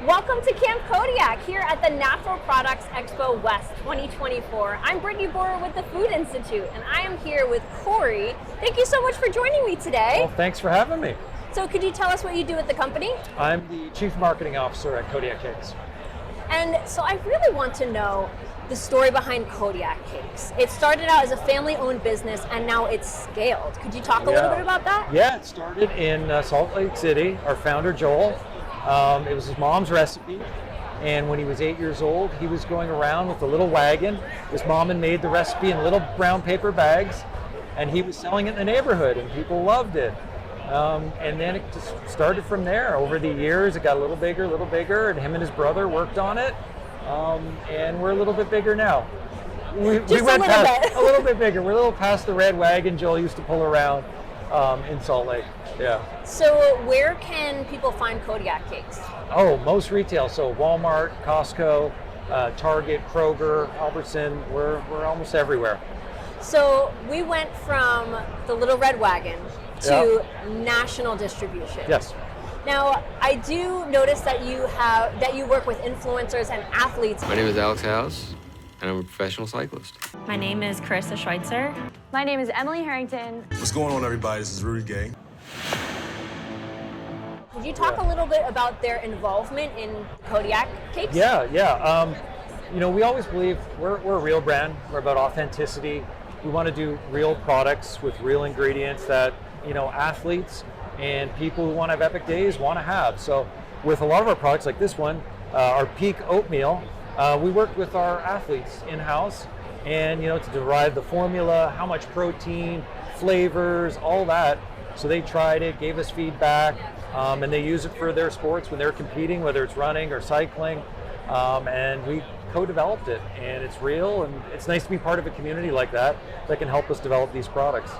Welcome to Camp Kodiak here at the Natural Products Expo West 2024. I'm Brittany Borer with the Food Institute, and I am here with Cory. Thank you so much for joining me today. Well, thanks for having me. So could you tell us what you do at the company? I'm the Chief Marketing Officer at Kodiak Cakes. And so I really want to know the story behind Kodiak Cakes. It started out as a family-owned business, and now it's scaled. Could you talk a little bit about that? Yeah, it started in Salt Lake City. Our founder, Joel, it was his mom's recipe, and when he was 8 years old, he was going around with a little wagon. His mom had made the recipe in little brown paper bags, and he was selling it in the neighborhood, and people loved it. And then it just started from there. Over the years, it got a little bigger, and him and his brother worked on it, and we're a little bit bigger now. We went past a little bit bigger. We're a little past the red wagon Joel used to pull around in Salt Lake. Yeah. So where can people find Kodiak Cakes? Oh, most retail. So Walmart, Costco, Target, Kroger, Albertson. We're almost everywhere. So we went from the little red wagon to national distribution. Yes. Now, I do notice that you work with influencers and athletes. My name is 𝗟𝗲𝘁 and I'm a professional cyclist. My name is 𝗟𝗶𝘁 𝗦𝗶𝘀𝘀. My name is Emily Harrington. What's going on, everybody? This is Rudy Gay. Could you talk a little bit about their involvement in Kodiak Cakes? Yeah. You know, we always believe we're a real brand. We're about authenticity. We want to do real products with real ingredients that, you know, athletes and people who want to have epic days want to have. So with a lot of our products like this one, our peak oatmeal, we worked with our athletes in-house and, you know, to derive the formula, how much protein, flavors, all that. So they tried it, gave us feedback, and they use it for their sports when they're competing, whether it's running or cycling. And we co-developed it, and it's real, and it's nice to be part of a community like that can help us develop these products.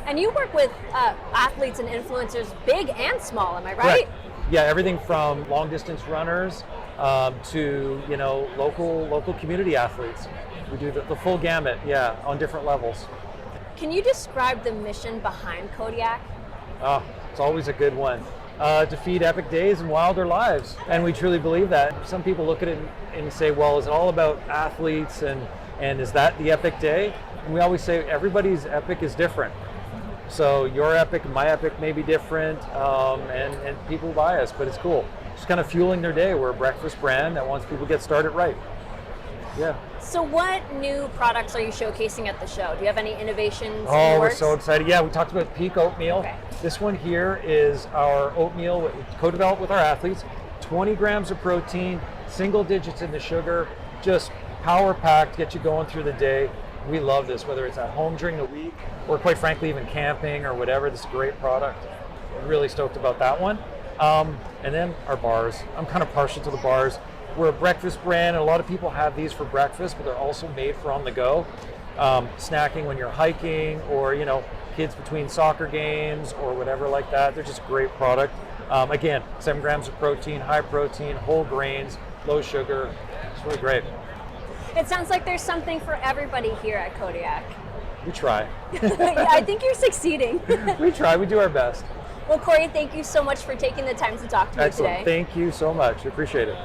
And you work with athletes and influencers, big and small, am I right? Correct. Yeah, everything from long distance runners to, you know, local community athletes. We do the full gamut, on different levels. Can you describe the mission behind Kodiak? Oh, it's always a good one. To feed epic days and wilder lives. And we truly believe that. Some people look at it and say, well, is it all about athletes and is that the epic day? And we always say everybody's epic is different. So your epic and my epic may be different, and people buy us, but it's cool. Just kind of fueling their day. We're a breakfast brand that wants people to get started right. Yeah. So what new products are you showcasing at the show? Do you have any innovations? Oh, we're so excited. Yeah, we talked about peak oatmeal. Okay. This one here is our oatmeal co-developed with our athletes. 20 grams of protein, single digits in the sugar, just power packed, get you going through the day. We love this, whether it's at home during the week or quite frankly even camping or whatever. This is a great product. I'm really stoked about that one. And then our bars. I'm kind of partial to the bars. We're a breakfast brand, and a lot of people have these for breakfast, but they're also made for on the go. Snacking when you're hiking or, you know, kids between soccer games or whatever like that. They're just a great product. Again, 7 grams of protein, high protein, whole grains, low sugar. It's really great. It sounds like there's something for everybody here at Kodiak. We try. I think you're succeeding. We try. We do our best. Well, Cory, thank you so much for taking the time to talk to me today. Excellent. Thank you so much. Appreciate it.